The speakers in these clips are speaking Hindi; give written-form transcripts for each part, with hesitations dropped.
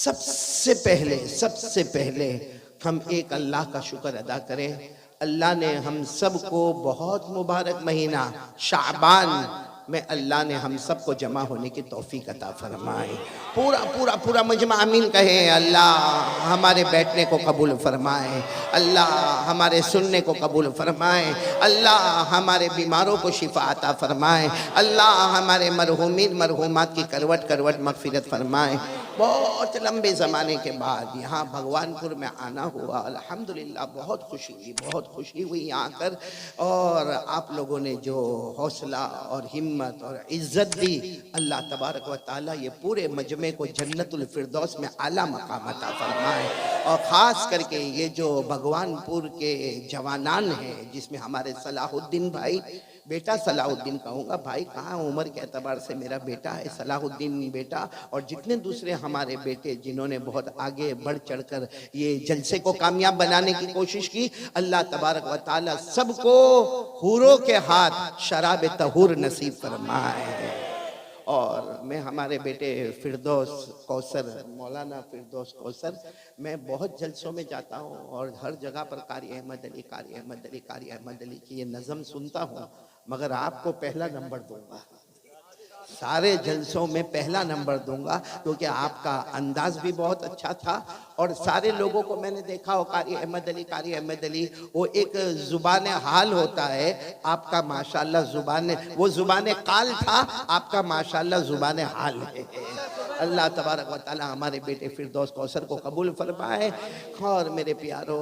सबसे पहले हम एक अल्लाह का शुक्र अदा करें। अल्लाह ने हम सबको बहुत मुबारक महीना शाबान में अल्लाह ने हम सबको जमा होने की तौफीक अता फरमाए। पूरा पूरा पूरा मजमा आमीन कहे। अल्लाह हमारे बैठने को कबूल फरमाए, अल्लाह हमारे सुनने को कबूल फरमाए, अल्लाह हमारे बीमारों को शिफा अता फरमाए, अल्लाह हमारे मरहूमीन मरहूमात की करवट करवट मगफिरत फरमाए। बहुत लंबे ज़माने के बाद यहाँ भगवानपुर में आना हुआ, अल्हम्दुलिल्लाह बहुत खुशी हुई यहाँ आकर। और आप लोगों ने जो हौसला और हिम्मत और इज़्ज़त दी, अल्लाह तबारक व ताला ये पूरे मजमे को जन्नतुल फिरदौस में आला मकाम अता फरमाए। और ख़ास करके ये जो भगवानपुर के जवानान हैं, जिसमें हमारे सलाहुद्दीन भाई, बेटा सलाहुद्दीन कहूँगा, भाई कहाँ उम्र के एतबार से मेरा बेटा है सलाहुद्दीन बेटा, और जितने दूसरे हमारे बेटे जिन्होंने बहुत आगे बढ़ चढ़कर ये जलसे को कामयाब बनाने की कोशिश की, अल्लाह तबारक व ताला सबको हूरों के हाथ शराब तहूर नसीब फरमाए। और मैं हमारे बेटे फिरदौस कौसर, मौलाना फिरदौस कौसर, मैं बहुत जलसों में जाता हूँ और हर जगह पर कारी अहमद अली कारी अहमद अली कारी अहमद अली की ये नज़म सुनता हूँ, मगर आपको पहला नंबर दूंगा, सारे जलसों में पहला नंबर दूंगा, क्योंकि आपका अंदाज भी बहुत अच्छा था। और सारे लोगों को मैंने देखा हो, कारी अहमद अली वो एक जुबान हाल होता है, आपका माशाल्लाह वो जुबान काल था, आपका माशाल्लाह जुबान हाल है। अल्लाह तबारक व ताला हमारे बेटे फिरदौस कौसर को कबूल फरमाए। और मेरे प्यारो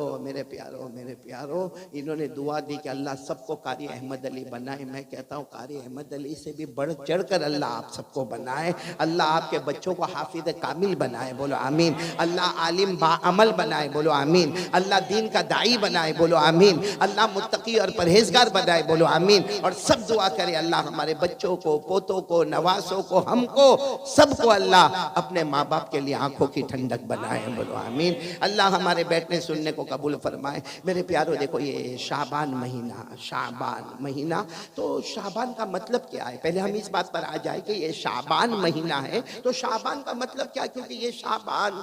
इन्होंने दुआ दी कि अल्लाह सबको कारी अहमद अली बनाए। मैं कहता हूँ कारी अहमद अली से भी बढ़ चढ़ कर अल्लाह आप सबको बनाए। अल्लाह आपके बच्चों को हाफिज कामिल बनाए, बोलो आमीन। अल्लाह आलिम बाअमल बनाए, बोलो आमीन। अल्लाह दीन का दाई बनाए, बोलो आमीन। अल्लाह मुत्तकी और परहेजगार बनाए, बोलो आमीन। और सब दुआ करे अल्लाह हमारे बच्चों को, पोतों को, नवासों को, हमको सबको अल्लाह अपने माँ बाप के लिए आंखों की ठंडक बनाए, बोलो आमीन। अल्लाह हमारे बैठने सुनने को कबूल फरमाए। मेरे प्यारो देखो ये शाबान महीना, तो शाबान का मतलब क्या है? पहले हम इस बात पर आ जाए कि ये शाबान महीना है, तो शाबान का मतलब क्या? क्योंकि ये शाबान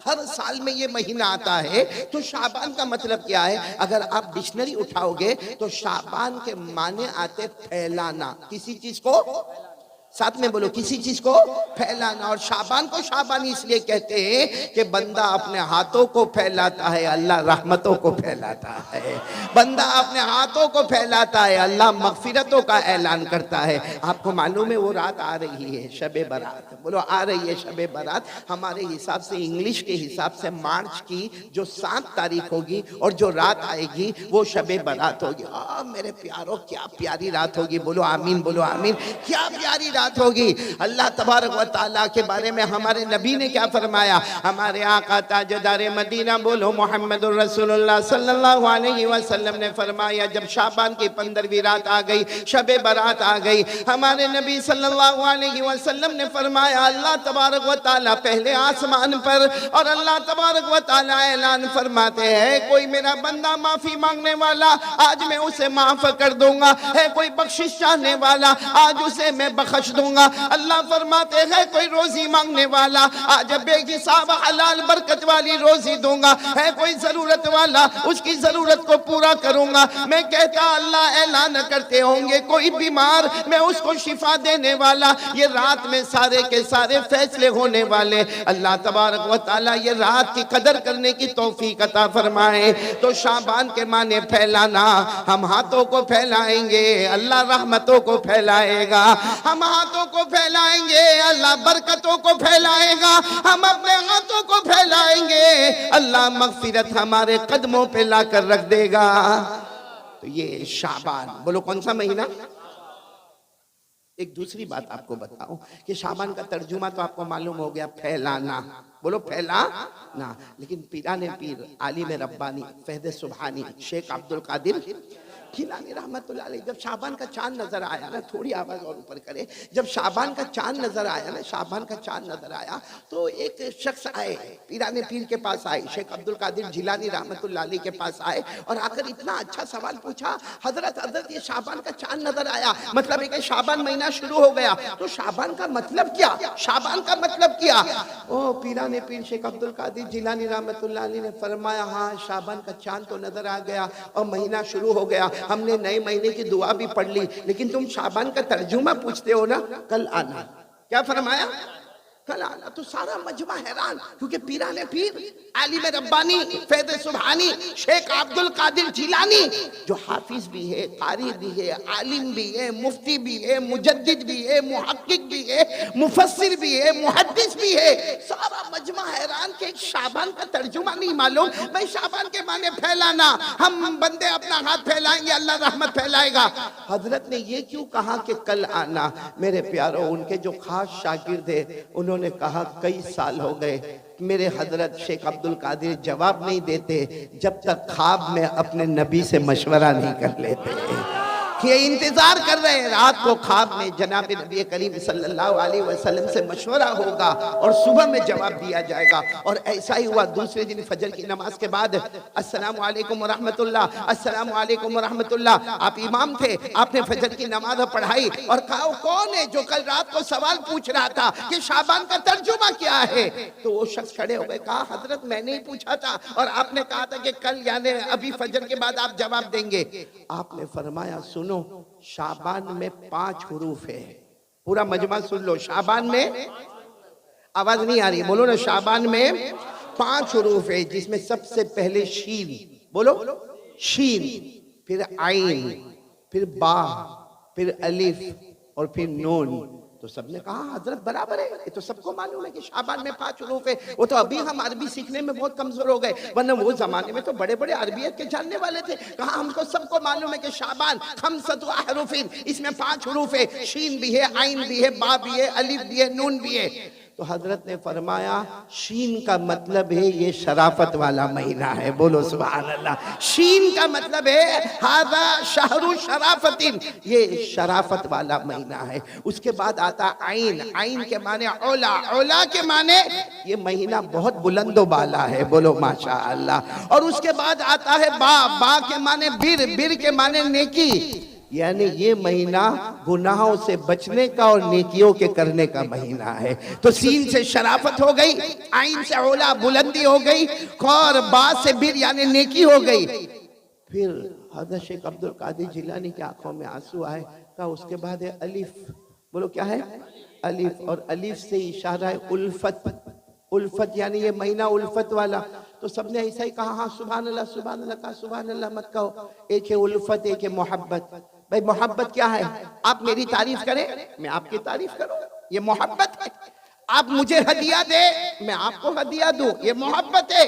हर साल में ये महीना आता है, तो शाबान का मतलब क्या है? अगर आप डिक्शनरी उठाओगे तो शाबान के माने आते फैलाना, किसी चीज को, साथ में बोलो, किसी चीज को फैलाना। और शाबान को शाबान इसलिए कहते हैं कि बंदा अपने हाथों को फैलाता है, अल्लाह रहमतों को फैलाता है। बंदा अपने हाथों को फैलाता है, अल्लाह मगफिरतों का ऐलान करता है। आपको मालूम है वो रात आ रही है, शबे बारात, बोलो आ रही है शबे बारात। हमारे हिसाब से, इंग्लिश के हिसाब से मार्च की जो 7 तारीख होगी और जो रात आएगी वो शबे बारात होगी। मेरे प्यारो क्या प्यारी रात होगी, बोलो आमीन, बोलो आमीन। क्या प्यारी रात होगी। अल्लाह तबारक व ताला के बारे में हमारे नबी ने क्या फरमाया? हमारे आका ताजदार मदीना बोलो मोहम्मदुर रसूलुल्लाह सल्लल्लाहु अलैहि वसल्लम ने फरमाया, जब शाबान की 15वीं रात आ गई, शबे बारात आ गई, हमारे नबी सल्लल्लाहु अलैहि वसल्लम ने फरमाया, अल्लाह तबारक व ताला पहले आसमान पर, और अल्लाह तबारक व ताला ऐलान फरमाते हैं, कोई मेरा बंदा माफी मांगने वाला आज मैं उसे माफ कर दूंगा, है कोई बख्शिश चाहने वाला आज उसे मैं बख्श दूंगा। अल्लाह फरमाते हैं, कोई रोजी मांगने वाला आज बेहिसाब हलाल बरकत वाली रोजी दूंगा, है कोई जरूरत वाला उसकी जरूरत को पूरा करूंगा। मैं कहता अल्लाह ऐलान करते होंगे, कोई बीमार मैं उसको शिफा देने वाला। ये रात में सारे के सारे फैसले होने वाले। अल्लाह तबारक व ताला ये रात की कदर करने की तौफीक अता फरमाए। तो शाबान के माने फैलाना, हम हाथों को फैलाएंगे, अल्लाह रहमतों को फैलाएगा। हम हाथों को फैलाएंगे, अल्लाह बरकतों को फैलाएगा। हम अपने हाथों को फैलाएंगे, अल्लाह मगफिरत हमारे कदमों पे लाकर रख देगा। तो ये शाबान, बोलो कौन सा महीना? एक दूसरी बात आपको बताऊं कि शाबान का तर्जुमा तो आपको मालूम हो गया, फैलाना, बोलो फैलाना। लेकिन पीराने पीर आलिम रब्बानी फैज़ सुभानी शेख अब्दुल कादिर जिलानी रहमतुल्लाह अलैह, जब शाबान का चांद नजर आया ना, थोड़ी आवाज और ऊपर करे, जब शाबान का चांद नजर आया ना, शाबान का चांद नजर आया तो एक शख्स आए, पीराने पीर के पास आए, शेख अब्दुल कादिर जिलानी रहमतुल्लाह अलैह के पास आए और आकर इतना अच्छा सवाल पूछा, हजरत हजरत ये शाबान का चांद नजर आया, मतलब है कि शाबान महीना शुरू हो गया, तो शाबान का मतलब क्या, शाबान का मतलब क्या? ओ पीराने पीर शेख अब्दुल कादिर जिलानी रहमतुल्लाह अलैह ने फरमाया, हाँ शाबान का चांद तो नजर आ गया और महीना शुरू हो गया, हमने नए महीने की दुआ भी पढ़ ली, लेकिन तुम शाबान का तर्जुमा पूछते हो ना, कल आना। क्या फरमाया? कल आना। तो सारा मजमा हैरान, क्योंकि पीराने पीर आलिम रब्बानी फैज़ सुबहानी शेख अब्दुल कादिर जिलानी जो हाफिज भी है, कारी भी है, आलिम भी है, मुफ्ती भी है, मुजद्दिद भी है, मुहक्किक भी है, मुफस्सिर भी है, मुहद्दिस भी है, सारा मजमा हैरान के शाबान का तर्जुमा नहीं मालूम। भाई शाबान के माने फैलाना, हम बंदे अपना हाथ फैलाएंगे अल्लाह रहमत फैलाएगा। हजरत ने ये क्यों कहा कि कल आना? मेरे प्यारो, उनके जो खास शागिर्द है उन्होंने कहा कई साल हो गए मेरे हजरत शेख अब्दुल कादिर जवाब नहीं देते जब तक ख्वाब में अपने नबी से मशवरा नहीं कर लेते। कि इंतजार कर रहे हैं रात को ख्वाब में जनाब नबी करीम सल्लल्लाहु अलैहि वसल्लम से मशवरा होगा और सुबह में जवाब दिया जाएगा। और ऐसा ही हुआ। दूसरे दिन फजर की नमाज के बाद अस्सलामु अलैकुम व रहमतुल्लाह, अस्सलामु अलैकुम व रहमतुल्लाह, आप इमाम थे, आपने फजर की नमाज पढ़ाई और कहा कौन है जो कल रात को सवाल पूछ रहा था कि शाबान का तर्जुमा क्या है? तो वो शख्स खड़े हो गए, कहा हजरत मैंने ही पूछा था और आपने कहा था कि कल यानी अभी फजर के बाद आप जवाब देंगे। आपने फरमाया सुनो, शाबान में 5 हुरूफ है। पूरा मजमा सुन लो, शाबान में, आवाज नहीं आ रही, बोलो ना, शाबान में 5 हुरूफ है, जिसमें सबसे पहले शीन, बोलो शीन, फिर आइन, फिर बा, फिर अलिफ और फिर नून। तो सबने कहा हजरत बराबर है, ये तो सबको मालूम है कि शाबान में 5 हुरूफ है। वो तो अभी हम अरबी सीखने में बहुत कमजोर हो गए, वरना वो जमाने में तो बड़े बड़े अरबियत के जानने वाले थे। कहा हमको सबको मालूम है कि शाबान खमसतु अहरूफिन, इसमें 5 हुरूफ है, शीन भी है, आइन भी है, बा भी है, अलिफ भी है, नून भी है। तो हजरत ने फरमाया शीन का मतलब है ये शराफत वाला महीना है, बोलो सुभान अल्लाह। शीन का मतलब है हादा शहरु शराफतिन, ये शराफत वाला महीना है। उसके बाद आता आइन, आइन के माने औला, औला के माने ये महीना बहुत बुलंदो बाला है, बोलो माशा अल्लाह। और उसके बाद आता है बा, बा के माने बिर, बिर के माने नेकी, यानी ये महीना गुनाहों से बचने का और नेकियों के करने का महीना है। तो सीन से शराफत हो गई, आइन से औला बुलंदी हो गई, और बा से बिर यानी नेकी हो गई। फिर हजरत शेख अब्दुल कादिर जिलानी की आंखों में आंसू आए। कहा उसके बाद है अलिफ, बोलो क्या है? अलिफ। और अलिफ से इशारा है उल्फत, उल्फत यानी ये महीना उल्फत वाला। तो सबने ऐसा ही कहा, हाँ सुभान अल्लाह, सुभान अल्लाह। कहा सुभान अल्लाह मत कहो, एक है उल्फत, एक है मोहब्बत। भाई मोहब्बत क्या है? आप मेरी तारीफ करें, मैं आपकी तारीफ करूं, ये मोहब्बत है। आप मुझे हदिया दे, मैं आपको हदिया दूं, ये मोहब्बत है।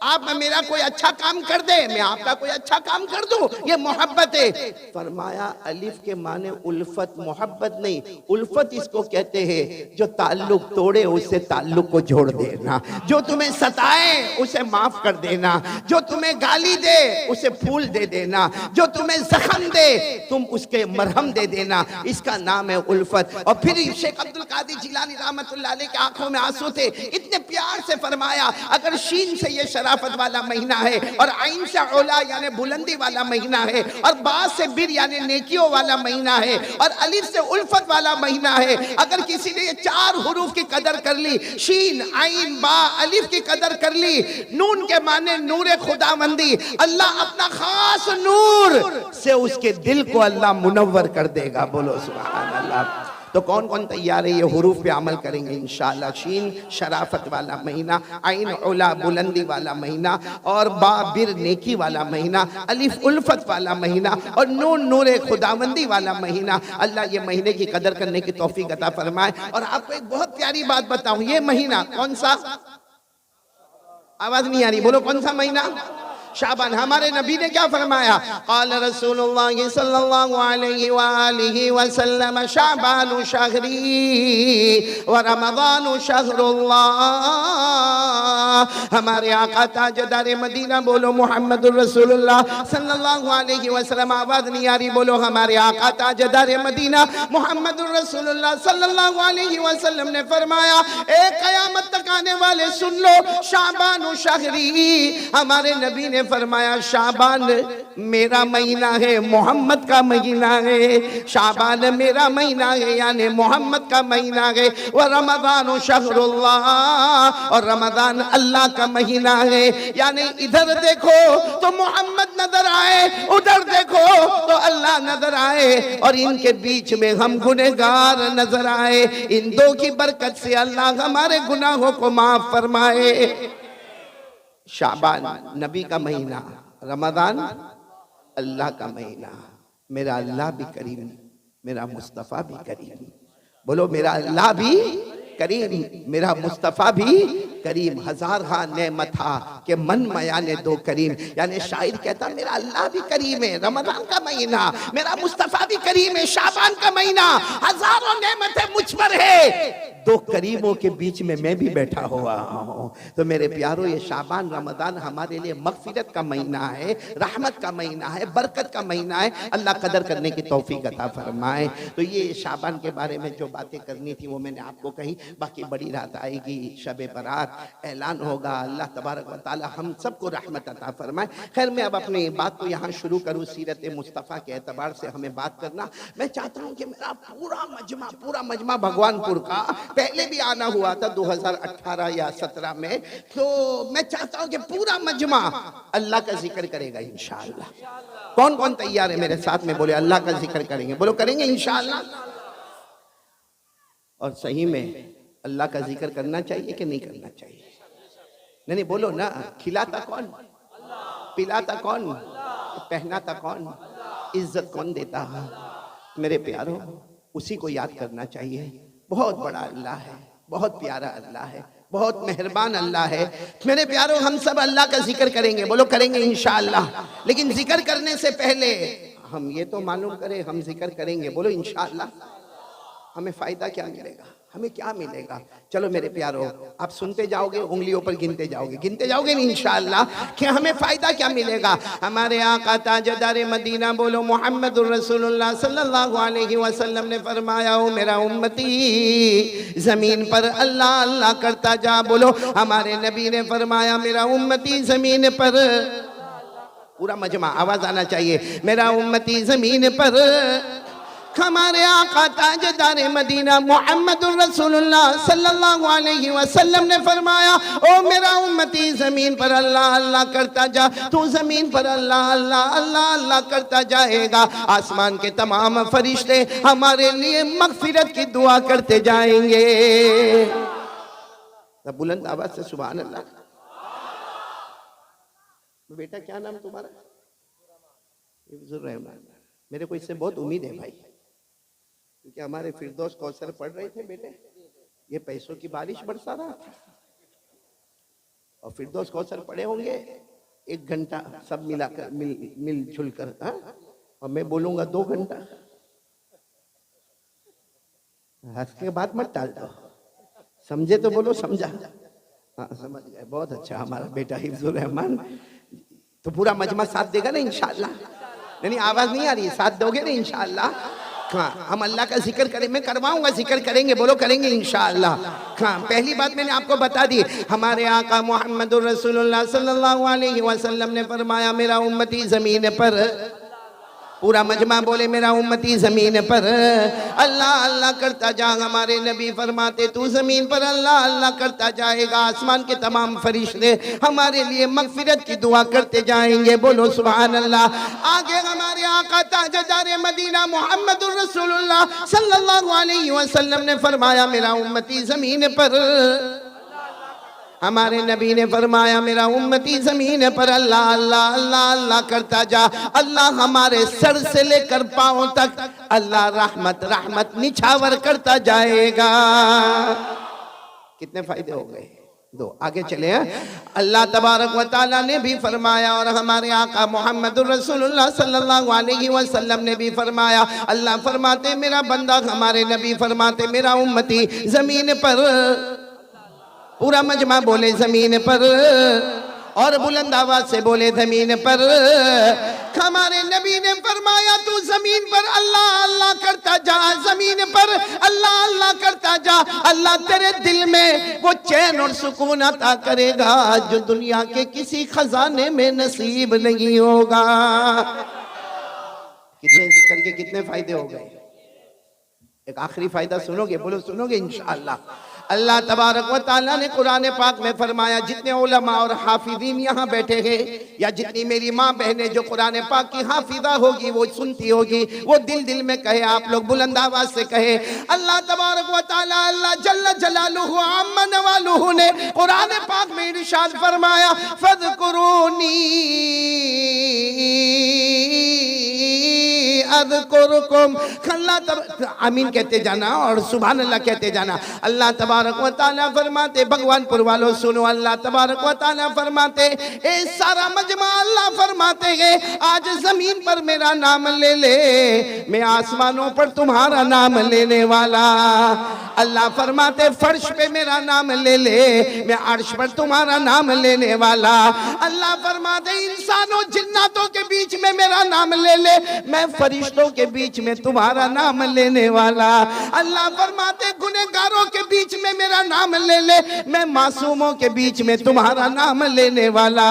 आप मेरा कोई अच्छा काम कर दे, मैं आपका कोई अच्छा काम कर दूं, ये मोहब्बत है। फरमाया अलिफ के माने उल्फत, मोहब्बत नहीं। उल्फत इसको कहते हैं जो ताल्लुक तोड़े उससे ताल्लुक को जोड़ देना, जो तुम्हें सताए उसे माफ कर देना, जो तुम्हें गाली दे उसे फूल दे देना, जो तुम्हें जख्म दे तुम उसके मरहम दे देना, इसका नाम है उल्फत। और फिर शेख अब्दुल कादिर जिलानी रहमतुल्लाह अलैह के आंखों में आंसू थे, इतने प्यार से फरमाया अगर शीन से ये शराफत वाला महीना है और आइन से औला यानी बुलंदी वाला महीना है और बा से बिर यानी नेकियों वाला महीना है और अलिफ से उल्फत वाला महीना है, अगर किसी ने ये 4 हुरूफ की कदर कर ली, शीन आइन बा अलिफ की कदर कर ली, नून के माने नूर खुदावंदी, अल्लाह अपना खास नूर से उसके दिल को अल्लाह मुनव्वर कर देगा, बोलो सुभान अल्लाह। तो कौन कौन तैयार है ये हुरूफ पे अमल करेंगे इंशाअल्लाह? शीन शराफत वाला महीना, आइन औला बुलंदी वाला महीना, और बा बिर नेकी वाला महीना, अलिफ उल्फत वाला महीना और नून नूर खुदावंदी वाला महीना। अल्लाह ये महीने की कदर करने की तौफीक अता फरमाए। और आपको एक बहुत प्यारी बात बताऊं, ये महीना कौन सा, आवाज नहीं आ रही, बोलो कौन सा महीना? शाबान। हमारे नबी ने क्या फरमाया? क़ाल रसूलुल्लाह सल्लल्लाहु अलैहि वआलिहि वसल्लम शाबानु शहरी व रमज़ानु शहरुल्लाह। हमारे आका ताजदार मदीना, बोलो मुहम्मदुर रसूलुल्लाह सल्लल्लाहु अलैहि वसल्लम। आवाज नहीं आ रही, बोलो हमारे आका ताजदार मदीना मुहम्मदुर रसूलुल्लाह सल्लल्लाहु अलैहि वसल्लम ने फरमाया, ए कयामत तक आने वाले सुन लो, शाबानु शहरी। हमारे नबी ने फरमाया शाबान मेरा महीना है, मोहम्मद का महीना है। शाबान मेरा महीना है यानी मोहम्मद का महीना है। वह रमज़ान शहरुल्लाह, और रमज़ान अल्लाह का महीना है। यानी इधर देखो तो मोहम्मद नजर आए, उधर देखो तो अल्लाह नजर आए, और इनके बीच में हम गुनहगार नजर आए। इन दो की बरकत से अल्लाह हमारे गुनाहों को माफ फरमाए। शाबान नबी का महीना, रमज़ान अल्लाह का महीना। मेरा अल्लाह भी करीम, मेरा मुस्तफ़ा भी करीम। बोलो मेरा अल्लाह भी करीम, मेरा मुस्तफ़ा भी करीम। हजार हाँ नेमत था कि मन मया ने दो करीम। यानी शायर कहता मेरा अल्लाह भी करीम है, रमज़ान का महीना, मेरा मुस्तफ़ा भी करीम है, शाबान का महीना, हजारों नेमतें मुझ पर है, दो करीमों के बीच में मैं भी बैठा हुआ हूँ। तो मेरे प्यारों, ये शाबान रमज़ान हमारे लिए मग़फ़िरत का महीना है, रहमत का महीना है, बरकत का महीना है। अल्लाह कदर करने की तौफीक अता फरमाए। तो ये शाबान के बारे में जो बातें करनी थी वो मैंने आपको कही। बाकी बड़ी रात आएगी, शब बारात ऐलान होगा। अल्लाह तबारक व तआला हम सबको रहमत अता फरमाए। खैर, मैं अब अपनी बात को यहाँ शुरू करूँ। सीरत मुस्तफ़ा के एतबार से हमें बात करना, मैं चाहता हूँ कि मेरा पूरा मजमा भगवानपुर का, पहले भी आना हुआ था 2018 या 17 में, तो मैं चाहता हूं कि पूरा मजमा अल्लाह का जिक्र करेगा इंशाअल्लाह। कौन कौन तैयार है मेरे साथ में? बोले अल्लाह का जिक्र करेंगे, बोलो करेंगे इंशाअल्लाह। और सही में अल्लाह का जिक्र करना चाहिए कि नहीं करना चाहिए? नहीं बोलो ना। खिलाता कौन, पिलाता कौन, पहनाता कौन, इज्जत कौन देता है? मेरे प्यारों, उसी को याद करना चाहिए। बहुत बड़ा अल्लाह है, बहुत प्यारा अल्लाह है, बहुत मेहरबान अल्लाह है। मेरे प्यारों, हम सब अल्लाह का जिक्र करेंगे, बोलो करेंगे इंशाअल्लाह। लेकिन जिक्र करने से पहले हम ये तो मालूम करें, हम जिक्र करेंगे, बोलो इंशाअल्लाह, हमें फायदा क्या मिलेगा, हमें क्या मिलेगा? चलो मेरे प्यारों, आप सुनते जाओगे, उंगलियों पर गिनते जाओगे इंशाअल्लाह कि हमें फायदा क्या मिलेगा। हमारे आका ताजदार मदीना, बोलो मुहम्मदुर रसूलुल्लाह सल्लल्लाहु अलैहि वसल्लम ने फरमाया, ओ मेरा उम्मती जमीन पर अल्लाह अल्लाह करता जा। बोलो हमारे नबी ने फरमाया, मेरा उम्मती जमीन पर, पूरा मजमा आवाज आना चाहिए, मेरा उम्मती जमीन पर। हमारे आका ताजदार मदीना मुहम्मदुर रसूलुल्लाह सल्लल्लाहु अलैहि वसल्लम ने फरमाया, ओ मेरा उम्मती जमीन पर अल्लाह अल्लाह करता जा। तू जमीन पर अल्लाह अल्लाह अल्लाह अल्लाह करता जाएगा, आसमान के तमाम फरिश्ते हमारे लिए मगफिरत की दुआ करते जाएंगे। बुलंद आवाज से सुभान अल्लाह। बेटा क्या नाम तुम्हारा? हिफ्जुर रहमान। मेरे को इससे बहुत उम्मीद है भाई, क्योंकि हमारे फिरदौस कौसर पढ़ रहे थे बेटे, ये पैसों की बारिश बरसा रहा था, और फिरदौस कौसर पढ़े होंगे 1 घंटा सब मिलाकर मिलजुल कर, और मैं बोलूंगा 2 घंटा। हंस के बाद मत टाल दो, समझे तो बोलो समझा। हाँ समझ गए, बहुत अच्छा हमारा बेटा हिफ्जुर रहमान। तो पूरा मजमा साथ देगा ना इंशाअल्लाह? नहीं आवाज नहीं आ रही, साथ दोगे ना इंशाअल्लाह? हाँ, हम अल्लाह का जिक्र करें, मैं करवाऊंगा, जिक्र करेंगे, बोलो करेंगे इंशाअल्लाह। हाँ, पहली बात मैंने आपको बता दी, हमारे आका मुहम्मदुर रसूलुल्लाह सल्लल्लाहु अलैहि वसल्लम ने फरमाया, मेरा उम्मती जमीन पर, पूरा मजमा बोले मेरा उम्मती जमीन पर अल्लाह अल्लाह करता जा। हमारे नबी फरमाते, तू जमीन पर अल्लाह अल्लाह करता जाएगा, आसमान के तमाम फरिश्ते हमारे लिए मगफिरत की दुआ करते जाएंगे, बोलो सुभान अल्लाह। आगे हमारे आका ताजदार मदीना मुहम्मदुर रसूलुल्लाह सल्लल्लाहु अलैहि वसल्लम ने फरमाया, मेरा उम्मती जमीन पर, हमारे नबी ने फरमाया, मेरा उम्मती जमीन पर अल्लाह अल्लाह अल्लाह अल्लाह करता जा। अल्लाह हमारे सर से लेकर पांव तक अल्लाह रहमत रहमत निछावर करता जाएगा। कितने फायदे हो गए? दो आगे चले हैं। अल्लाह तबारक व तआला ने भी फरमाया और हमारे आका मोहम्मदुर रसूलुल्लाह सल्लल्लाहु अलैहि वसल्लम ने भी फरमाया। अल्लाह फरमाते मेरा बंदा, हमारे नबी फरमाते मेरा उम्मती जमीन पर, पूरा मजमा बोले जमीन पर, और बुलंद आवाज से बोले जमीन पर। हमारे नबी ने फरमाया तू जमीन पर अल्लाह अल्लाह करता जा, जमीन पर अल्लाह अल्लाह करता जा, अल्लाह तेरे दिल में वो चैन और सुकून अता करेगा जो दुनिया के किसी खजाने में नसीब नहीं होगा। कितने जिक्र के कितने फायदे हो गए। एक आखिरी फायदा सुनोगे, बोलो सुनोगे इंशाअल्लाह। अल्लाह तबारक व तआला ने कुरान पाक में फरमाया, जितने उलमा और हाफिजीन यहाँ बैठे हैं, या जितनी मेरी माँ बहनें जो कुरान पाक की हाफिजा होगी, वो सुनती होगी, वो दिल दिल में कहे, आप लोग बुलंद आवाज से कहे, अल्लाह तबारक व तआला अल्लाह जल्ल जलालुहु अम्मा नवालुहु ने कुरान पाक में इरशाद फरमाया, फज़कुरूनी अज़कुरुकुम। आमीन कहते जाना और सुभान अल्लाह कहते जाना। अल्लाह तबारक व तआला फरमाते, भगवानपुर वालों सुनो, अल्लाह तबारक व तआला फरमाते, ए सारा मजमा अल्लाह फरमाते हैं आज जमीन पर मेरा नाम ले ले, मैं आसमानों पर तुम्हारा नाम लेने वाला। अल्लाह फरमाते फर्श पे मेरा नाम ले ले, मैं अर्श पर तुम्हारा नाम लेने वाला। अल्लाह फरमाते इंसानों जिन्नातों के बीच में मेरा नाम ले ले, मैं फरिश्तों के बीच में तुम्हारा नाम लेने वाला। अल्लाह फरमाते गुनहगारों के बीच में मेरा नाम ले ले, मैं मासूमों के बीच में तुम्हारा नाम लेने वाला।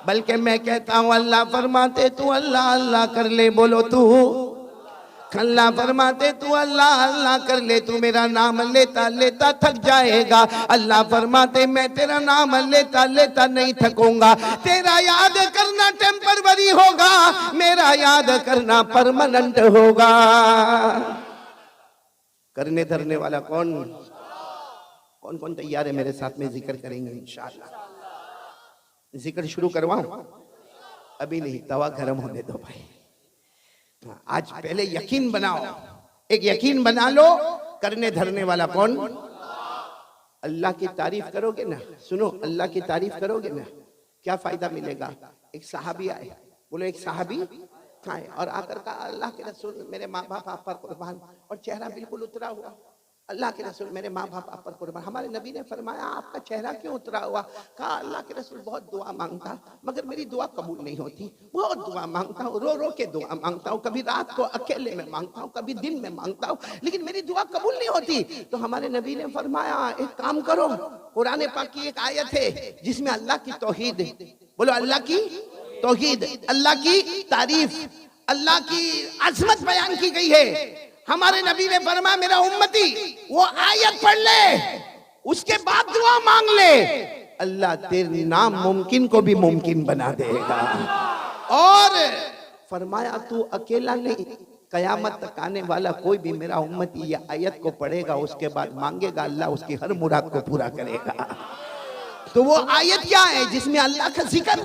बल्कि मैं कहता हूँ अल्लाह फरमाते तू अल्लाह अल्लाह कर ले, बोलो तू। अल्लाह फरमाते तू अल्लाह अल्लाह कर ले, तू मेरा नाम लेता लेता थक जाएगा। अल्लाह फरमाते मैं तेरा नाम लेता लेता नहीं थकूंगा। तेरा याद करना टेम्परवरी होगा, मेरा याद करना परमानेंट होगा। करने धरने वाला कौन कौन कौन तैयार है मेरे साथ में जिक्र करेंगे इंशाअल्लाह। जिक्र शुरू करवाऊं? अभी नहीं, तवा गर्म होने दो भाई। आज पहले यकीन बनाओ, एक यकीन बना लो, करने धरने वाला कौन? अल्लाह की तारीफ करोगे ना, सुनो अल्लाह की तारीफ करोगे ना, क्या फायदा मिलेगा। एक सहाबी आए, बोलो एक सहाबी आए और आकर कहा अल्लाह के रसूल मेरे माँ बाप आप पर कुर्बान, और चेहरा बिल्कुल उतरा हुआ। अल्लाह के रसूल मेरे माँ बाप आप पर कुर्बान। हमारे नबी ने फरमाया आपका चेहरा क्यों उतरा हुआ? कहा अल्लाह के रसूल बहुत दुआ मांगता मगर मेरी दुआ कबूल नहीं होती, बहुत दुआ मांगता हूँ, रो रो के दुआ मांगता हूँ, कभी रात को अकेले में मांगता हूँ, कभी दिन में मांगता हूँ, लेकिन मेरी दुआ कबूल नहीं होती। तो हमारे नबी ने फरमाया एक काम करो, कुरान पाक की एक आयत है जिसमें अल्लाह की तौहीद, बोलो अल्लाह की तौहीद, अल्लाह की तारीफ, अल्लाह की अजमत बयान की गई है। हमारे नबी ने फरमाया मेरा उम्मती वो आयत पढ़ ले, उसके बाद दुआ मांग ले, अल्लाह तेरे नाम मुमकिन को भी मुमकिन बना देगा। और फरमाया तू अकेला नहीं, कयामत तक आने वाला कोई भी मेरा उम्मती ये आयत को पढ़ेगा, उसके बाद मांगेगा, अल्लाह उसकी हर मुराद को पूरा करेगा। तो वो आयत क्या है जिसमें अल्लाह का जिक्र,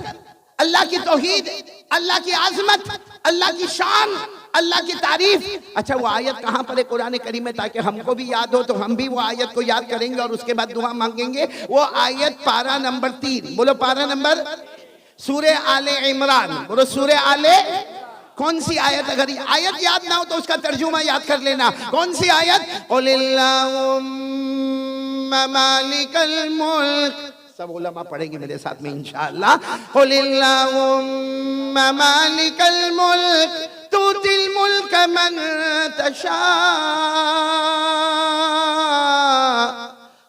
अल्लाह की तौहीद, अल्लाह की आजमत, अल्लाह की शान, अल्लाह की तारीफ। अच्छा वो आयत कहाँ पर है कुरान करीम में, ताकि हमको भी याद हो तो हम भी वो आयत को याद करेंगे और उसके बाद दुआ मांगेंगे। वो आयत पारा नंबर 3, बोलो पारा नंबर, सूरे आले इमरान, बोलो सूरे आले। कौन सी आयत? अगर आयत याद ना हो तो उसका तर्जुमा याद कर लेना। कौन सी आयत? कुलिल्लाहुम्मा मालिकल मुल्क, सब उलमा पढ़ेंगे मेरे साथ में इंशाअल्लाह। कुलिल्लाहुम्मा मालिकल मुल्क तुतिल मुल्क मन तशा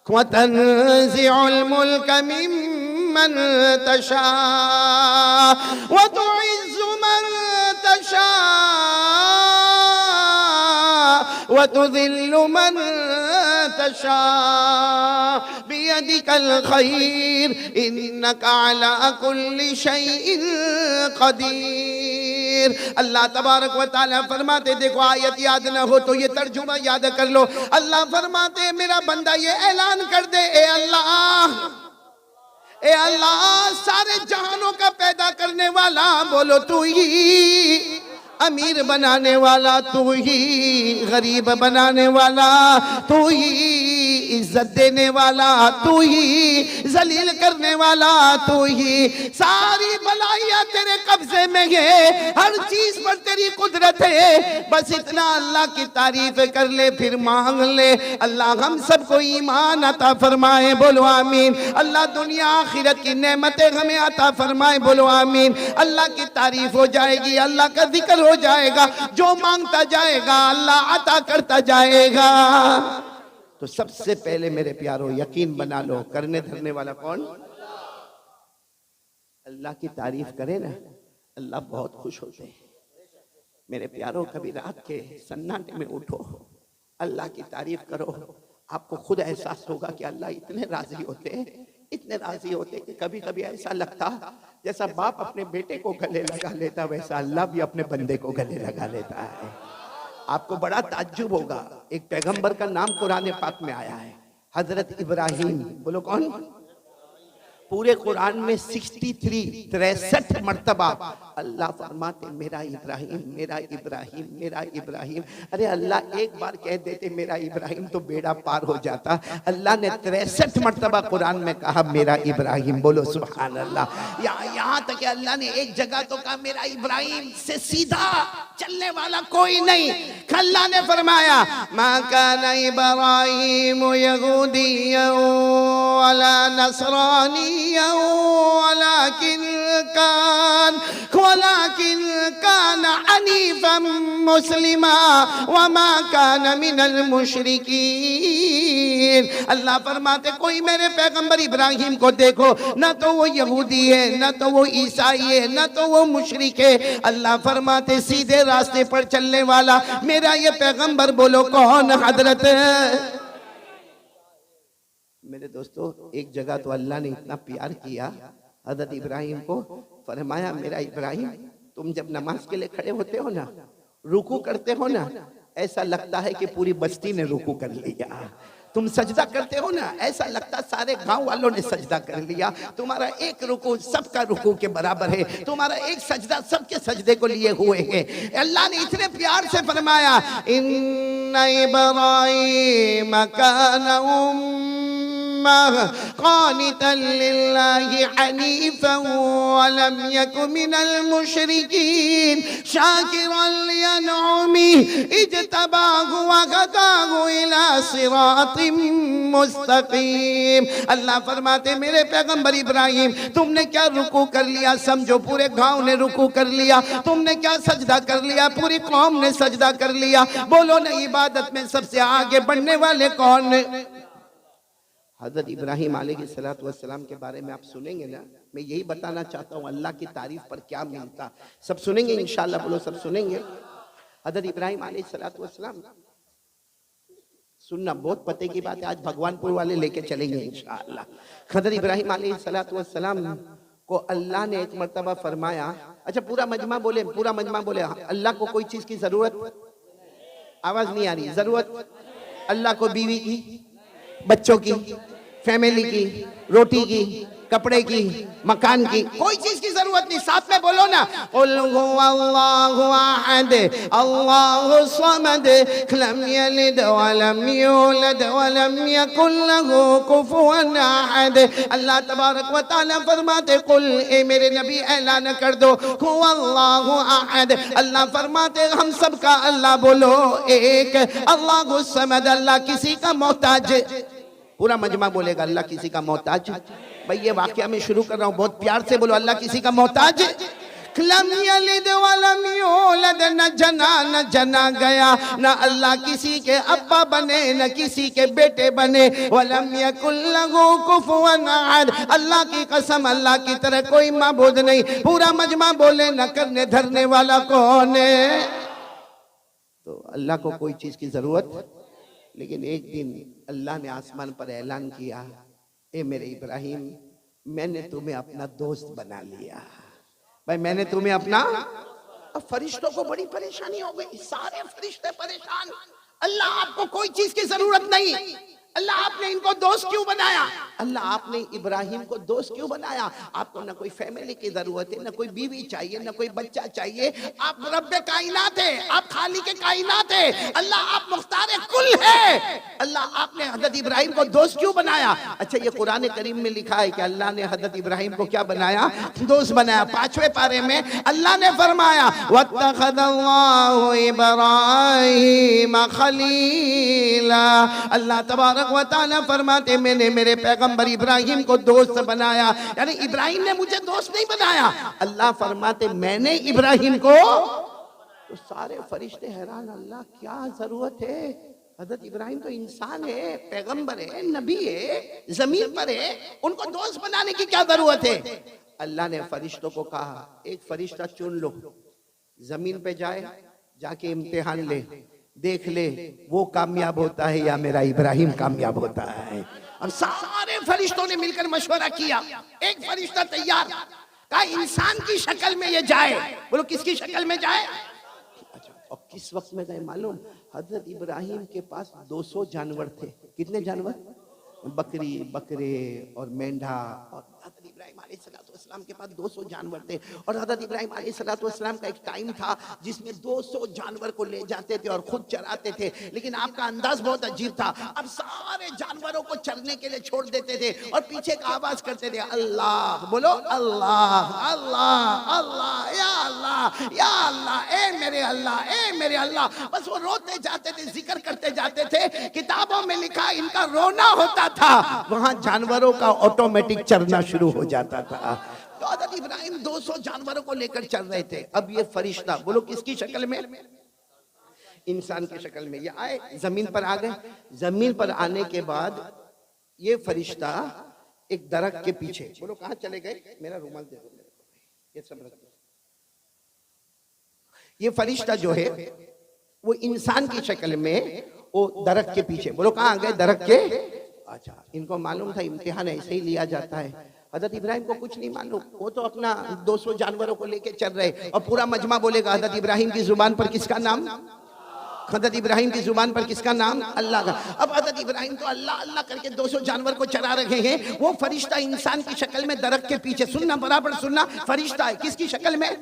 व तंज़िउल मुल्क मिम्मन तशा व तुइज़्ज़ु मन तशा व तुज़िल्लु मन तशा बियदिकल खैर इन्नका अला कुल्लि शैइन कदीर। अल्लाह तबारक व तआला फरमाते, देखो आयत याद ना हो तो ये तर्जुमा याद कर लो। अल्लाह फरमाते मेरा बंदा ये ऐलान कर दे, ए अल्लाह सारे जहानों का पैदा करने वाला, बोलो तू ही, अमीर बनाने वाला तू ही, गरीब बनाने वाला तू ही, इज्जत देने वाला तू ही, जलील करने वाला तू ही, सारी भलाइयां तेरे कब्जे में है, हर चीज पर तेरी कुदरत है। बस इतना अल्लाह की तारीफ कर ले, फिर मांग ले। अल्लाह हम सबको ईमान अता फरमाए, बोलो आमीन। अल्लाह दुनिया आखिरत की नेमतें हमें अता फरमाए, बोलो आमीन। अल्लाह की तारीफ हो जाएगी, अल्लाह का जिक्र हो जाएगा, जो मांगता जाएगा अल्लाह अता करता जाएगा। तो सबसे पहले मेरे प्यारो यकीन बना लो, करने धरने वाला कौन? अल्लाह की तारीफ करे ना, अल्लाह बहुत खुश होते हैं। मेरे प्यारो कभी रात के सन्नाटे में उठो, अल्लाह की तारीफ करो, आपको खुद एहसास होगा कि अल्लाह इतने राजी होते हैं, इतने राजी होते कि कभी कभी ऐसा लगता जैसा बाप अपने बेटे को गले लगा लेता, वैसा अल्लाह भी अपने बंदे को गले लगा लेता है। आपको बड़ा ताज्जुब होगा, एक पैगंबर का नाम कुरान पाक में आया है, हजरत इब्राहिम। बोलो कौन? पूरे कुरान में 63 मर्तबा अल्लाह फरमाते मेरा इब्राहिम, मेरा इब्राहिम, मेरा इब्राहिम। अरे अल्लाह एक बार कह देते मेरा इब्राहिम तो बेड़ा पार हो जाता। अल्लाह ने 63 मर्तबा कुरान में कहा मेरा इब्राहिम। बोलो सुभान अल्लाह। यहाँ तक कि अल्लाह ने एक जगह तो कहा मेरा इब्राहिम से सीधा चलने वाला कोई नहीं। अल्लाह ने फरमाया मा काना इब्राहिम यहूदिय्यन वला नसरानिय्यन वलाकिन कान हनीफन मुस्लिमा वमा कान मिनल मुशरिकीन। अल्लाह फरमाते कोई मेरे पैगंबर इब्राहिम को देखो, ना तो वो यहूदी है, ना तो वो ईसाई है, ना तो वो मुशरिक है। अल्लाह फरमाते सीधे रास्ते पर चलने वाला मेरा ये पैगंबर। बोलो कौन? हजरत। मेरे दोस्तों एक जगह तो अल्लाह ने इतना प्यार किया हजरत इब्राहिम को, फरमाया मेरा इब्राहिम तुम जब नमाज के लिए खड़े होते हो ना, रुकू करते हो ना, ऐसा लगता है कि पूरी बस्ती ने रुकू कर लिया। तुम सजदा करते हो ना, ऐसा लगता सारे गांव वालों ने सजदा कर लिया। तुम्हारा एक रुकू सबका रुकू के बराबर है, तुम्हारा एक सजदा सबके सजदे को लिए हुए है। अल्लाह ने इतने प्यार से फरमाया इन्ना इब्राहीम काना क़ानितन लिल्लाहि हनीफन वलम यकुन मिनल मुशरिकीन शाकिरन लिअनउमिहि इज्तबाहु वहदाहु इला सिरातिम मुस्तकीम। अल्लाह फरमाते मेरे पैगंबर इब्राहिम तुमने क्या रुकू कर लिया, समझो पूरे गांव ने रुकू कर लिया। तुमने क्या सजदा कर लिया, पूरी कौम ने सजदा कर लिया। बोलो ना इबादत में सबसे आगे बढ़ने वाले कौन? हजरत इब्राहिम अलैहिस्सलाम के बारे में आप सुनेंगे ना, मैं यही बताना चाहता हूँ अल्लाह की तारीफ पर क्या मिलता। सब सुनेंगे इंशाअल्लाह, बोलो सब सुनेंगे। हजरत इब्राहिम अलैहिस्सलाम सुनना बहुत पते की बात है, आज भगवानपुर वाले लेके चलेंगे इंशाअल्लाह। हजरत इब्राहिम अलैहिस्सलाम को अल्लाह ने एक मर्तबा फरमाया, अच्छा पूरा मजमा बोले, पूरा मजमा बोले, अल्लाह को कोई चीज की जरूरत, आवाज नहीं आ रही, जरूरत अल्लाह को बीवी की, बच्चों की, फैमिली की, रोटी की, कपड़े की, मकान की, कोई चीज की जरूरत नहीं। साथ में बोलो ना कुल हुवल्लाहु अहद अल्लाहु समद लम यलिद वलम यूलद वलम यकुल लहू कुफुवन अहद। अल्लाह तबारक व तआला फरमाते कुल, ए मेरे नबी ऐलान कर दो हुवल्लाहु अहद। अल्लाह फरमाते हम सब का अल्लाह बोलो एक, अल्लाहु समद अल्लाह किसी का मोहताज। पूरा मजमा बोलेगा अल्लाह किसी का मोहताज। भाई ये वाकया मैं शुरू कर रहा हूँ, बहुत प्यार से बोलो अल्लाह किसी का मोहताज। लम यलिद वलम यूलद, न जना गया, न अल्लाह किसी के अब्बा बने, न किसी के बेटे बने। वलम यकुल लहू कुफुवन अहद, अल्लाह की कसम अल्लाह की तरह कोई माबूद नहीं। पूरा मजमा बोले न करने धरने वाला कौन है? तो अल्लाह को कोई चीज की जरूरत। लेकिन एक दिन अल्लाह ने आसमान पर ऐलान किया, ए मेरे इब्राहिम मैंने तुम्हें अपना दोस्त बना लिया। भाई मैंने तुम्हें अपना। अब फरिश्तों को बड़ी परेशानी हो गई, सारे फरिश्ते परेशान। अल्लाह आपको कोई चीज की जरूरत नहीं, अल्लाह आपने इनको दोस्त क्यों बनाया? अल्लाह आपने इब्राहिम को दोस्त क्यों बनाया? आपको ना कोई फैमिली की जरूरत है, ना कोई बीवी चाहिए, ना कोई बच्चा चाहिए। आप रब्बे कायनात है, आप खालिक कायनात है, अल्लाह आप मुख्तार कुल है। अल्लाह आपने हजरत इब्राहिम को दोस्त क्यों बनाया? अच्छा, ये कुरान करीम में लिखा है कि अल्लाह ने हजरत इब्राहिम को क्या बनाया? दोस्त बनाया। 5वें पारे में अल्लाह ने फरमाया वत्तखज़ल्लाहु इब्राहीम खलीला। अल्लाह तबारक व तआला फरमाते मैंने मेरे पैगंबर इब्राहिम को दोस्त बनाया। यानी इब्राहिम ने मुझे दोस्त नहीं बनाया, अल्लाह फरमाते मैंने इब्राहिम को। तो सारे फरिश्ते हैरान, अल्लाह क्या जरूरत है? हजरत इब्राहिम तो इंसान है, पैगंबर है, नबी है, जमीन पर है, उनको दोस्त बनाने की क्या जरूरत है? अल्लाह ने फरिश्तों को कहा एक फरिश्ता चुन लो, जमीन पे जाए, जाके इम्तिहान ले, देख ले वो कामयाब होता है या मेरा इब्राहिम कामयाब होता है। अब सारे फरिश्तों ने मिलकर मशवरा किया, एक फरिश्ता तैयार, कहा इंसान की शक्ल में ये जाए। बोलो किसकी शक्ल में जाए? अच्छा, और किस वक्त में गए मालूम? हजरत इब्राहिम के पास 200 जानवर थे। कितने जानवर? बकरी, बकरे और मेंढा। और हजरत इब्राहिम अलैहिस्सलाम के पास 200 जानवर थे। और हजरत इब्राहिम अलैहिस्सलाम का एक टाइम था जिसमें 200 जानवर को ले जाते थे और खुद चराते थे। लेकिन आपका अंदाज बहुत अजीब था। अब सारे जानवरों को चरने के लिए छोड़ देते थे और पीछे एक आवाज करते थे अल्लाह। बोलो अल्लाह अल्लाह अल्लाह या अल्लाह या अल्लाह, ए मेरे अल्लाह, ए मेरे अल्लाह। बस वो रोते जाते थे, जिक्र करते जाते थे। किताबों में लिखा इनका रोना होता था, वहां जानवरों का ऑटोमेटिक चरना शुरू हो जाता था। तो हज़रत इब्राहिम 200 जानवरों को लेकर चल रहे थे। अब ये फरिश्ता, बोलो किसकी शक्ल में? इंसान की शक्ल में ये आए, जमीन पर आ गए। जमीन पर आने के बाद ये फरिश्ता एक दरख्त के पीछे, बोलो कहां चले गए? मेरा रुमाल दे दो, ये सब रख दो। ये फरिश्ता जो है वो इंसान की शक्ल में वो दरख्त के पीछे, बोलो कहां गए? दरख्त के। अच्छा, इनको मालूम था इम्तिहान ऐसे ही लिया जाता है। हजरत इब्राहिम को कुछ नहीं मालूम, वो तो अपना 200 जानवरों को लेके चल रहे। और पूरा मजमा बोलेगा हजरत इब्राहिम की जुबान पर किसका नाम? हजरत इब्राहिम की जुबान पर किसका नाम? अल्लाह का। अब हजरत इब्राहिम तो अल्लाह अल्लाह करके 200 जानवर को चरा रहे हैं। वो फरिश्ता इंसान की शक्ल में दरख्त के पीछे, सुनना बराबर सुनना, फरिश्ता है किसकी शक्ल में?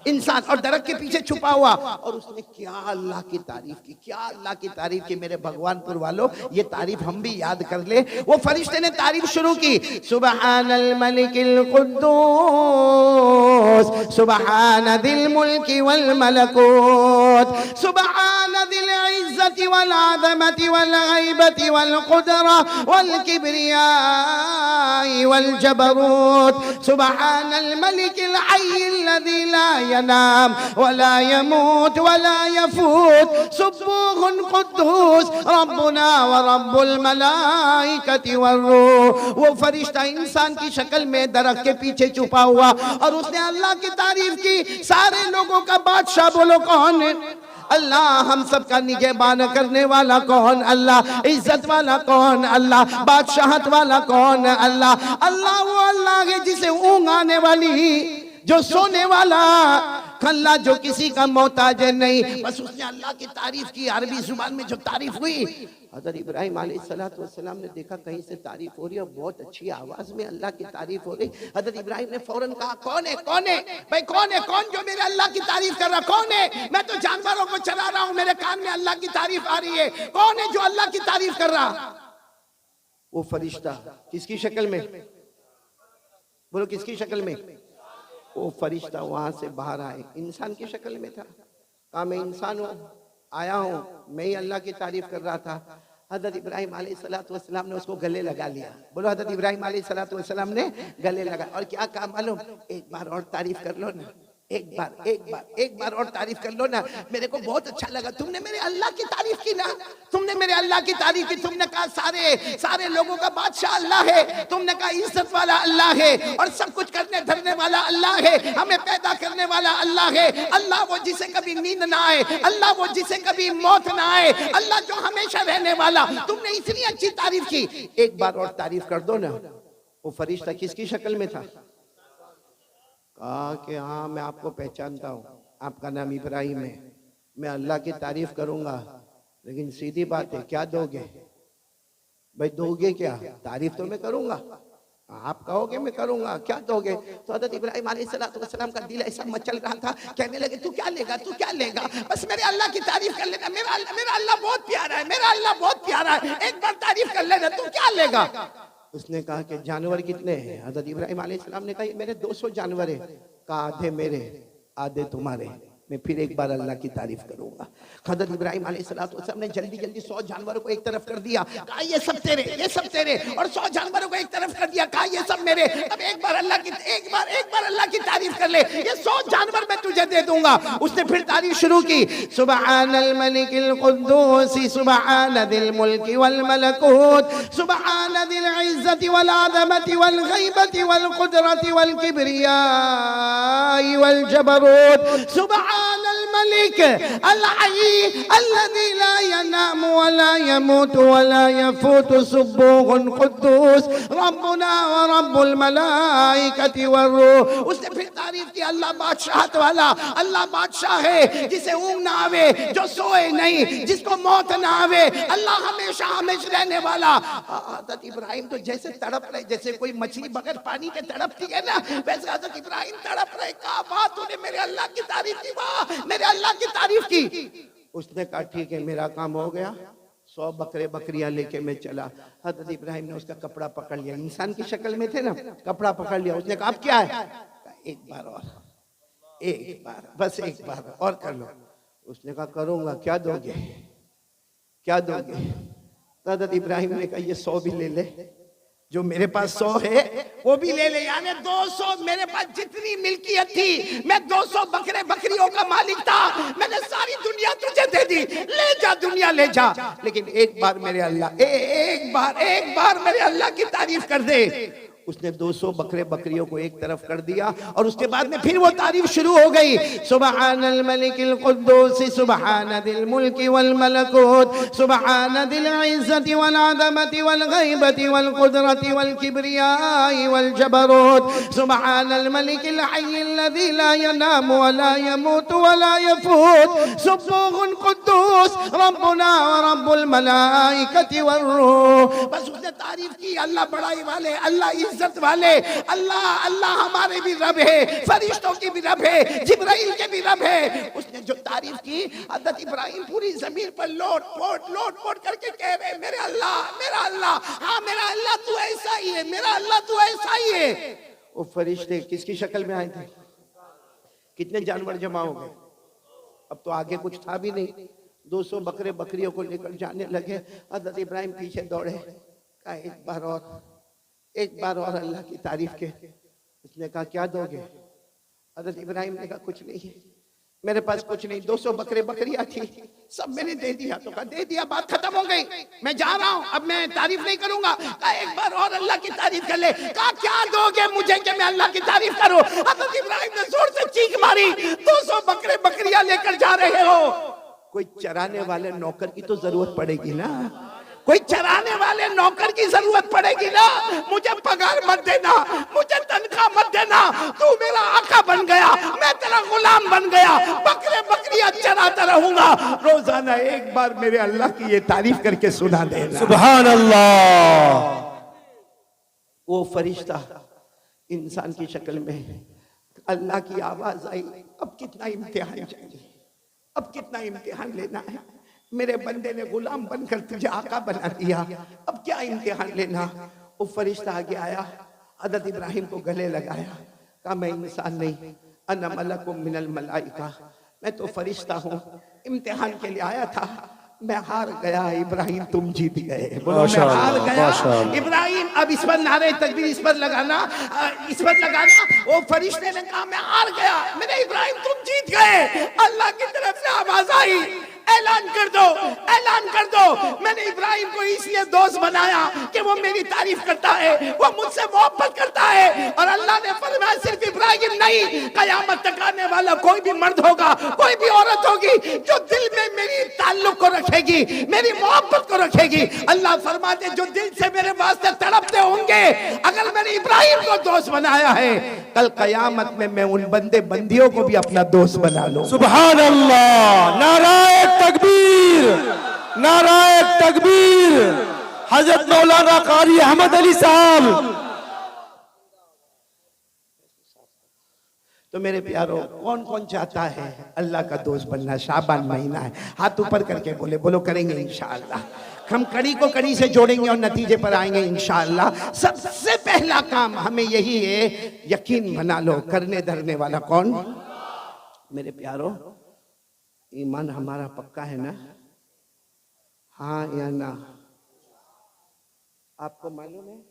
इंसान, और दरख्त के पीछे छुपा हुआ। और उसने क्या अल्लाह की तारीफ की, क्या अल्लाह की तारीफ की। मेरे भगवानपुर वालों, ये तारीफ हम भी याद कर ले। वो फरिश्ते ने तारीफ शुरू की, सुबहानल मलिकिल कुद्दूस सुबहान दिल मुल्की वल मलकूत सुबहान दिल इज्जति वल आज़मति वल गैबति वल कुदरा वल किब्रियाई वल जबरूत सुबहानल मलिकिल हय्यिल लज़ी ला यनाम वला यमूत वला यफूत सुब्बूहुन कुद्दूस रब्बुना व रब्बुल मलाइकति वर्रूह। वो फरिश्ता इंसान की शक्ल में दरख्त के पीछे छुपा हुआ और उसने अल्लाह की तारीफ की। सारे लोगों का बादशाह, बोलो कौन है? अल्लाह। हम सब का निगहबान करने वाला कौन? अल्लाह। इज्जत वाला कौन? अल्लाह। बादशाहत वाला कौन? अल्लाह। अल्लाह वो अल्लाह है जिसे ऊँघ आने वाली, जो सोने वाला, अल्लाह जो किसी का मोहताज नहीं। बस उसने अल्लाह की तारीफ की। अरबी जुबान में जो तारीफ हुई, हज़रत इब्राहिम अलैहिस्सलाम ने देखा कहीं से तारीफ हो रही है, बहुत अच्छी आवाज में अल्लाह की तारीफ हो रही। हज़रत इब्राहिम ने फौरन कहा कौन है? कौन है भाई? कौन है? कौन जो मेरे अल्लाह की तारीफ कर रहा? कौन है? मैं तो जानवरों को चला रहा हूं, मेरे कान में अल्लाह की तारीफ आ रही है। कौन है जो अल्लाह की तारीफ कर रहा? वो फरिश्ता किसकी शक्ल में? बोलो किसकी शक्ल में? वो फरिश्ता वहां से बाहर आए, इंसान की शक्ल में था। कहा मैं इंसान हूँ, आया हूँ, मैं ही अल्लाह की तारीफ कर रहा था। हज़रत इब्राहिम अलैहिस्सलाम ने उसको गले लगा लिया। बोलो हज़रत इब्राहिम अलैहिस्सलाम ने गले लगा और क्या कहा मालूम? एक बार और तारीफ कर लो ना, एक बार और तारीफ कर लो ना, मेरे को बहुत अच्छा लगा। तुमने मेरे अल्लाह की तारीफ की ना, तुमने मेरे अल्लाह की तारीफ की। तुमने कहा सारे लोगों का बादशाह अल्लाह है, तुमने कहा इज्जत वाला अल्लाह है और सब कुछ करने धरने वाला अल्लाह है, हमें पैदा करने वाला अल्लाह है। अल्लाह वो जिसे कभी नींद ना आए, अल्लाह वो जिसे कभी मौत ना आए, अल्लाह जो हमेशा रहने वाला। तुमने इतनी अच्छी तारीफ की, एक बार और तारीफ कर दो ना। वो फरिश्ता किसकी शक्ल में था? कहा कि हाँ मैं आपको पहचानता हूँ, आपका नाम इब्राहिम है, मैं अल्लाह की तारीफ करूंगा, लेकिन सीधी बात है क्या दोगे? भाई दोगे क्या? तारीफ तो मैं करूंगा, आप कहोगे मैं करूंगा, क्या दोगे? तो हज़रत इब्राहिम अलैहिस्सलाम का दिल ऐसा मचल रहा था, कहने लगे तू क्या लेगा, तू क्या लेगा, बस मेरे अल्लाह की तारीफ कर लेना, मेरा अल्लाह बहुत प्यारा है, मेरा अल्लाह बहुत प्यारा है, एक बार तारीफ कर लेना, तू क्या लेगा? उसने कहा कि जानवर कितने हैं? हज़रत इब्राहिम अलैहिस्सलाम ने कहा मेरे 200 जानवर हैं। कहा आधे मेरे आधे तुम्हारे, मैं फिर एक बार अल्लाह की तारीफ करूंगा। हज़रत इब्राहिम अलैहिस्सलाम ने जल्दी जल्दी 100 जानवरों को एक तरफ कर दिया, कहा ये सब तेरे, ये सब तेरे, और 100 जानवरों को एक तरफ कर दिया, कहा ये सब मेरे। अब एक बार अल्लाह की तारीफ कर ले, ये 100 जानवर मैं तुझे दे दूंगा। उसने फिर तारीफ शुरू की, सुबहानल मलिकिल कुद्दूस सुबहानदिल मुल्की वल मलकूत सुबहानदिल इज्जति वल अज़मति वल गैबति वल कुदरति वल किब्रियाई वल जबरूत सुबहानल मलिक अल हय्य अल्लज़ी ला यनामु व ला यमूतु व ला यफूतु सुब्बूहुन कुद्दूस रब्बुना व रब्बुल मलाइकति वर्रूह। उसने फिर तारीफ की, अल्लाह बादशाहत वाला, अल्लाह बादशाह है जिसे ऊँघ ना आवे, जो सोए नहीं, जिसको मौत ना आवे, अल्लाह हमेशा हमेशा रहने वाला। हज़रत इब्राहिम तो जैसे तड़प रहे, जैसे कोई मछली बगैर पानी के तड़पती है ना, वैसे हज़रत इब्राहिम तड़प रहे। कहा बात तूने मेरे अल्लाह की तारीफ की, वाह मेरे अल्लाह की तारीफ की। उसने कहा ठीक है मेरा काम हो गया, 100 बकरे बकरियां लेके मैं चला। हज़रत इब्राहिम ने उसका कपड़ा पकड़ लिया, इंसान की शक्ल में थे ना, कपड़ा पकड़ लिया। उसने कहा अब क्या है? एक बार और, एक बार, बस एक बार और कर लो। उसने कहा करूंगा, क्या दोगे, क्या दोगे? हज़रत इब्राहिम ने कहा ये 100 भी ले ले, जो मेरे पास 100 है वो भी ले ले, यानी 200 मेरे पास जितनी मिल्कियत थी, मैं 200 बकरे बकरियों का मालिक था, मैंने सारी दुनिया तुझे दे दी, ले जा दुनिया ले जा, लेकिन एक बार मेरे अल्लाह, एक बार मेरे अल्लाह की तारीफ कर दे। उसने 200 बकरे बकरियों को एक तरफ कर दिया और उसके बाद में फिर वो तारीफ शुरू हो गई, सुबहानल मलिकिल कुद्दूस सुबहानदिल मुल्की वल मलकूत सुबहानदिल इज्जति वल अज़मति वल गैबति वल कुदरति वल किब्रियाई वल जबरूत सुबहानल मलिकिल हय्यिल्लज़ी ला यनामु व ला यमूतु व ला यफूत सुब्बूहुन कुद्दूस रब्बुना व रब्बुल मलाइकति वर्रूह। बस उसने तारीफ की, अल्लाह बड़ाई वाले, अल्लाह इज्जत वाले, अल्लाह हमारे भी रब है, फरिश्तों की भी रब है, जिब्राइल के भी रब है। उसने जो तारीफ की, हज़रत इब्राहिम पूरी जमीन पर लोट पोट करके कह रहे मेरे अल्लाह, हाँ मेरा अल्लाह तू ऐसा ही है, मेरा अल्लाह तू ऐसा ही है। वो फरिश्ते किसकी शक्ल में आए थे? कितने जानवर जमा हो गए? अब तो आगे कुछ था भी नहीं, 200 बकरे बकरियों को लेकर जाने लगे। हज़रत इब्राहिम पीछे दौड़े, कहा एक बार और अल्लाह की तारीफ के। उसने कहा क्या दोगे? हज़रत इब्राहिम ने कहा कुछ नहीं है, मेरे पास कुछ नहीं, 200 बकरे बकरियां थी, सब मैंने दे दिया। तो कहा दे दिया, बात खत्म हो गई, मैं जा रहा हूं, अब मैं तारीफ नहीं करूंगा। कहा एक बार और अल्लाह की तारीफ कर ले। कहा क्या दोगे मुझे कि मैं अल्लाह की तारीफ करूं? हज़रत इब्राहिम ने जोर से चीख मारी, 200 बकरे बकरियां लेकर जा रहे हो, कोई चराने वाले नौकर की तो जरूरत पड़ेगी ना, कोई चराने वाले नौकर की जरूरत पड़ेगी ना। मुझे पगार मत देना, मुझे तनख्वाह मत देना, तू मेरा आका बन गया, मैं तेरा गुलाम बन गया, बकरे बकरियां चराता रहूंगा। रोजाना एक बार मेरे अल्लाह की ये तारीफ करके सुना देना, सुभान अल्लाह। वो फरिश्ता इंसान की शक्ल में, अल्लाह की आवाज आई, अब कितना इम्तिहान चाहिए, अब कितना इम्तिहान लेना है? मेरे बंदे ने गुलाम बनकर तुझे आका बना दिया, अब क्या इम्तिहान लेना? वो फरिश्ता आगे आया, हज़रत इब्राहिम को गले लगाया, कहा मैं इंसान नहीं, अना मलकुम मिनल मलाइका, मैं तो फरिश्ता हूँ, इम्तिहान के लिए आया था, मैं हार गया। इब्राहिम तुम जीत गए, बोलो मैं हार गया। इब्राहिम अब इस पर नारे तकबीर इस पर लगाना, इस पर लगाना। वो फरिश्ते ने कहा मैं हार गया, मेरे इब्राहिम तुम जीत गए। अल्लाह की तरफ से आवाज आई, ऐलान कर दो, ऐलान कर दो, मैंने इब्राहिम को इसलिए दोस्त बनाया कि वो मेरी तारीफ करता है, वो मुझसे मोहब्बत करता है। और अल्लाह ने फरमाया सिर्फ इब्राहिम नहीं, कयामत तक आने वाला कोई भी मर्द होगा, कोई भी औरत होगी जो दिल में मेरी ताल्लुक को रखेगी, मेरी मोहब्बत को रखेगी। अल्लाह फरमाते जो दिल से मेरे वास्ते तड़पते होंगे, अगर मैंने इब्राहिम को दोस्त बनाया है, कल कयामत में मैं उन बंदे बंदियों को भी अपना दोस्त बना लूं। सुभान अल्लाह, नाराए तकबीर, नाराए तकबीर, हजरत मौलाना कारी अहमद अली साहब। तो मेरे प्यारो, कौन कौन चाहता है अल्लाह का दोस्त बनना? शाबान महीना है, हाथ ऊपर करके बोले, बोलो करेंगे इंशाअल्लाह। हम कड़ी को कड़ी से जोड़ेंगे और नतीजे पर आएंगे इंशाअल्लाह। सबसे पहला काम हमें यही है, यकीन बना लो, करने धरने वाला कौन? मेरे प्यारो, ईमान हमारा पक्का है ना? हाँ या ना? आपको मालूम है